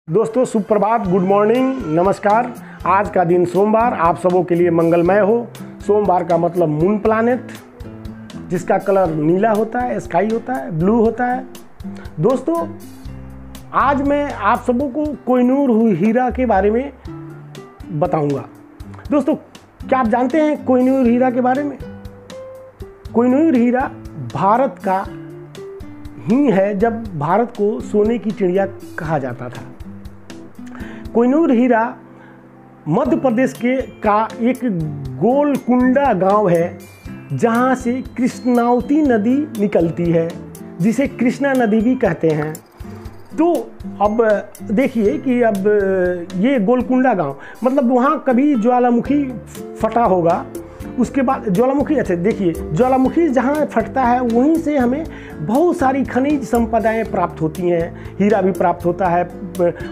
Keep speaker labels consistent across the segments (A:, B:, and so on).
A: दोस्तों सुप्रभात, good morning, नमस्कार। आज का दिन सोमवार आप सबों के लिए मंगलमय हो। सोमवार का मतलब मून प्लानेट, जिसका कलर नीला होता है, स्काई होता है, ब्लू होता है। दोस्तों आज मैं आप सबों को कोहिनूर हीरा के बारे में बताऊंगा। दोस्तों क्या आप जानते हैं कोहिनूर हीरा के बारे में? कोहिनूर हीरा भारत का ही है जब भारत को सोने की चिड़िया कहा जाता था। कोहिनूर हीरा मध्य प्रदेश का एक गोलकुंडा गांव है, जहां से कृष्णावती नदी निकलती है, जिसे कृष्णा नदी भी कहते हैं। तो अब देखिए कि अब ये गोलकुंडा गांव मतलब वहाँ कभी ज्वालामुखी फटा होगा, उसके बाद ज्वालामुखी, अच्छा देखिए ज्वालामुखी जहाँ फटता है वहीं से हमें बहुत सारी खनिज संपदाएं प्राप्त होती हैं। हीरा भी प्राप्त होता है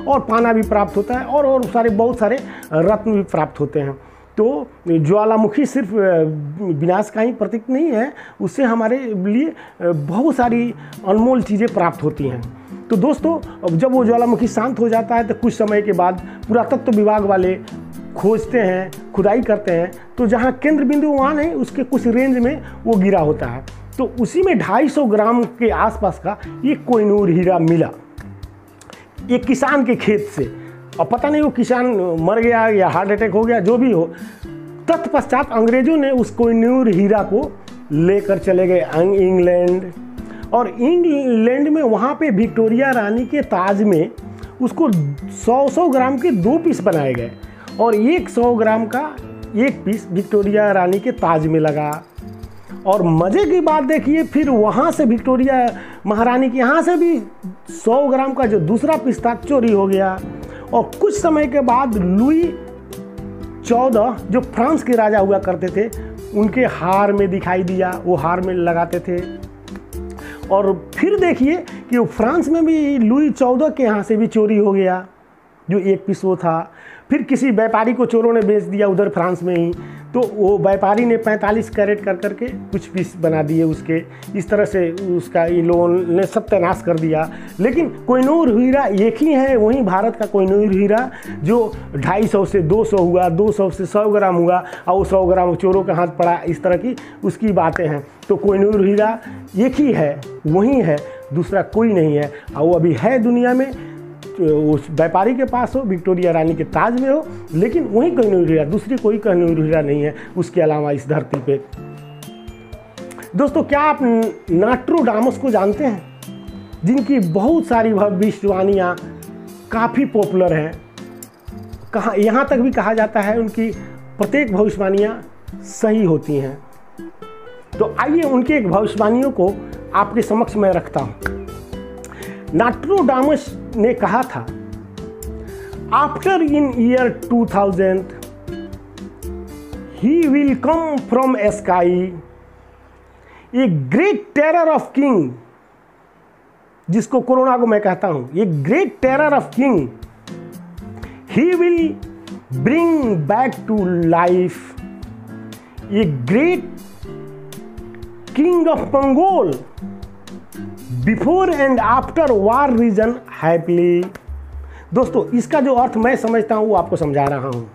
A: और पाना भी प्राप्त होता है और बहुत सारे रत्न भी प्राप्त होते हैं। तो ज्वालामुखी सिर्फ विनाश का ही प्रतीक नहीं है, उससे हमारे लिए बहुत सारी अनमोल चीज़ें प्राप्त होती हैं। तो दोस्तों जब वो ज्वालामुखी शांत हो जाता है तो कुछ समय के बाद पुरातत्व विभाग वाले खोजते हैं, खुदाई करते हैं, तो जहाँ केंद्र बिंदु वहाँ नहीं, उसके कुछ रेंज में वो गिरा होता है। तो उसी में 250 ग्राम के आसपास का ये कोहिनूर हीरा मिला एक किसान के खेत से। और पता नहीं वो किसान मर गया या हार्ट अटैक हो गया, जो भी हो। तत्पश्चात अंग्रेजों ने उस कोहिनूर हीरा को लेकर चले गए इंग्लैंड, और इंग्लैंड में वहाँ पे विक्टोरिया रानी के ताज में उसको 100 ग्राम के 2 पीस बनाए गए और 100 ग्राम का 1 पीस विक्टोरिया रानी के ताज में लगा। और मज़े की बात देखिए, फिर वहाँ से विक्टोरिया महारानी के यहाँ से भी 100 ग्राम का जो दूसरा पीस था चोरी हो गया। और कुछ समय के बाद लुई 14 जो फ्रांस के राजा हुआ करते थे, उनके हार में दिखाई दिया, वो हार में लगाते थे। और फिर देखिए कि फ्रांस में भी लुई 14 के यहाँ से भी चोरी हो गया जो 1 पीस वो था। फिर किसी व्यापारी को चोरों ने बेच दिया उधर फ्रांस में ही, तो वो व्यापारी ने 45 कैरेट कर करके कुछ पीस बना दिए उसके। इस तरह से उसका इन लोगों ने सत्यानाश कर दिया। लेकिन कोहिनूर हीरा एक ही है, वहीं भारत का कोहिनूर हीरा जो 250 से 200 हुआ, 200 से 100 ग्राम हुआ और वो 100 ग्राम चोरों के हाथ पड़ा, इस तरह की उसकी बातें हैं। तो कोहिनूर हीरा एक ही है, वही है, दूसरा कोई नहीं है। और वो अभी है दुनिया में, उस व्यापारी के पास हो, विक्टोरिया रानी के ताज में हो, लेकिन वही कोहिनूर हीरा, दूसरी कोई कोहिनूर हीरा नहीं है उसके अलावा इस धरती पे। दोस्तों क्या आप नोस्ट्राडामस को जानते हैं, जिनकी बहुत सारी भविष्यवाणियाँ काफ़ी पॉपुलर हैं? यहाँ तक भी कहा जाता है उनकी प्रत्येक भविष्यवाणियाँ सही होती हैं। तो आइए उनकी एक भविष्यवाणियों को आपके समक्ष मैं रखता हूँ। नोस्ट्राडामस ने कहा था, after in year 2000 he will come from sky a great terror of king, जिसको कोरोना को मैं कहता हूं, ये great terror of king, he will bring back to life a great king of Mongol before and after war region happily. दोस्तों इसका जो अर्थ मैं समझता हूँ वो आपको समझा रहा हूँ।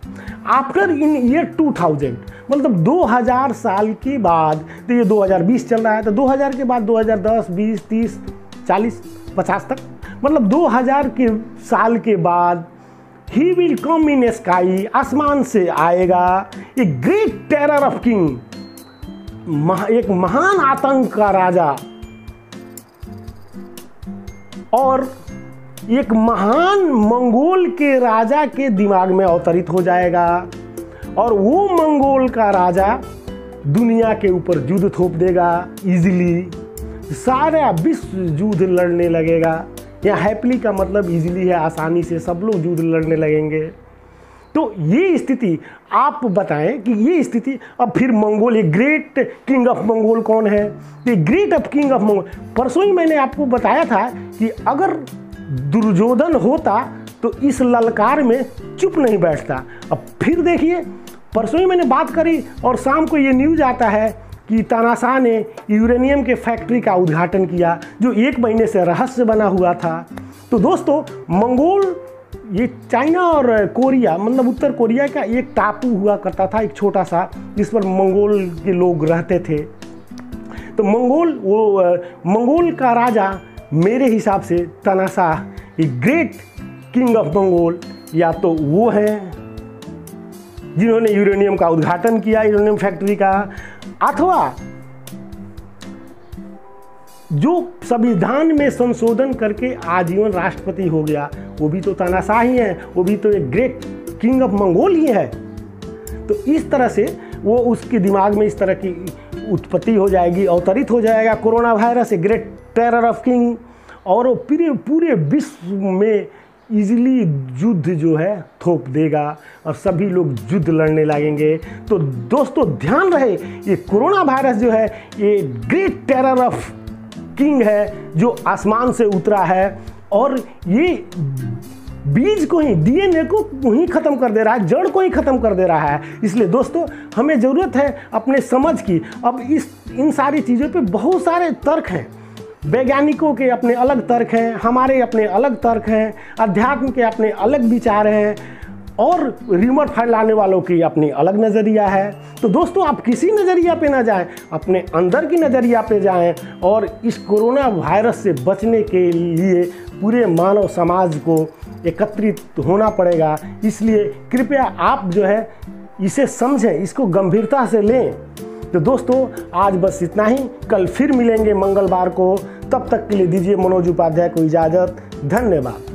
A: आफ्टर इन ईयर 2000 मतलब 2000 साल के बाद, तो ये 2020 चल रहा है, तो 2000 के बाद 2010, 20, 30, 40, 50 तक, मतलब 2000 के साल के बाद ही विल कम इन स्काई, आसमान से आएगा, ए ग्रेट टेरर ऑफ किंग, एक महान आतंक का राजा और एक महान मंगोल के राजा के दिमाग में अवतरित हो जाएगा। और वो मंगोल का राजा दुनिया के ऊपर युद्ध थोप देगा इजीली, सारा विश्व युद्ध लड़ने लगेगा। यहाँ हैप्पीली का मतलब इजीली है, आसानी से सब लोग युद्ध लड़ने लगेंगे। तो ये स्थिति आप बताएं कि ये स्थिति अब फिर मंगोल, ये ग्रेट किंग ऑफ मंगोल कौन है? ये great of king of Mongol, परसों ही मैंने आपको बताया था कि अगर दुर्योधन होता तो इस ललकार में चुप नहीं बैठता। अब फिर देखिए परसों ही मैंने बात करी और शाम को ये न्यूज़ आता है कि तानाशाह ने यूरेनियम के फैक्ट्री का उद्घाटन किया जो 1 महीने से रहस्य बना हुआ था। तो दोस्तों मंगोल ये चाइना और कोरिया, मतलब उत्तर कोरिया का एक टापू हुआ करता था, एक छोटा सा, जिस पर मंगोल के लोग रहते थे। तो मंगोल का राजा मेरे हिसाब से तानाशाह, ये ग्रेट किंग ऑफ मंगोल, या तो वो हैं जिन्होंने यूरेनियम का उद्घाटन किया, यूरेनियम फैक्ट्री का, अथवा जो संविधान में संशोधन करके आजीवन राष्ट्रपति हो गया, वो भी तो तानाशाह ही है, वो भी तो एक ग्रेट किंग ऑफ मंगोल ही है। तो इस तरह से वो उसके दिमाग में इस तरह की उत्पत्ति हो जाएगी, अवतरित हो जाएगा कोरोना वायरस, एक ग्रेट टेरर ऑफ किंग, और वो पूरे विश्व में इजीली युद्ध जो है थोप देगा और सभी लोग युद्ध लड़ने लगेंगे। तो दोस्तों ध्यान रहे, ये कोरोना वायरस जो है ये ग्रेट टेरर ऑफ किंग है जो आसमान से उतरा है, और ये बीज को ही, डीएनए को ही खत्म कर दे रहा है, जड़ को ही खत्म कर दे रहा है। इसलिए दोस्तों हमें ज़रूरत है अपने समझ की। अब इन सारी चीज़ों पे बहुत सारे तर्क हैं, वैज्ञानिकों के अपने अलग तर्क हैं, हमारे अपने अलग तर्क हैं, अध्यात्म के अपने अलग विचार हैं, और र्यूमर फैलाने वालों की अपनी अलग नज़रिया है। तो दोस्तों आप किसी नज़रिया पे ना जाएं, अपने अंदर की नज़रिया पे जाएं, और इस कोरोना वायरस से बचने के लिए पूरे मानव समाज को एकत्रित होना पड़ेगा। इसलिए कृपया आप जो है इसे समझें, इसको गंभीरता से लें। तो दोस्तों आज बस इतना ही, कल फिर मिलेंगे मंगलवार को। तब तक के लिए दीजिए मनोज उपाध्याय को इजाज़त। धन्यवाद।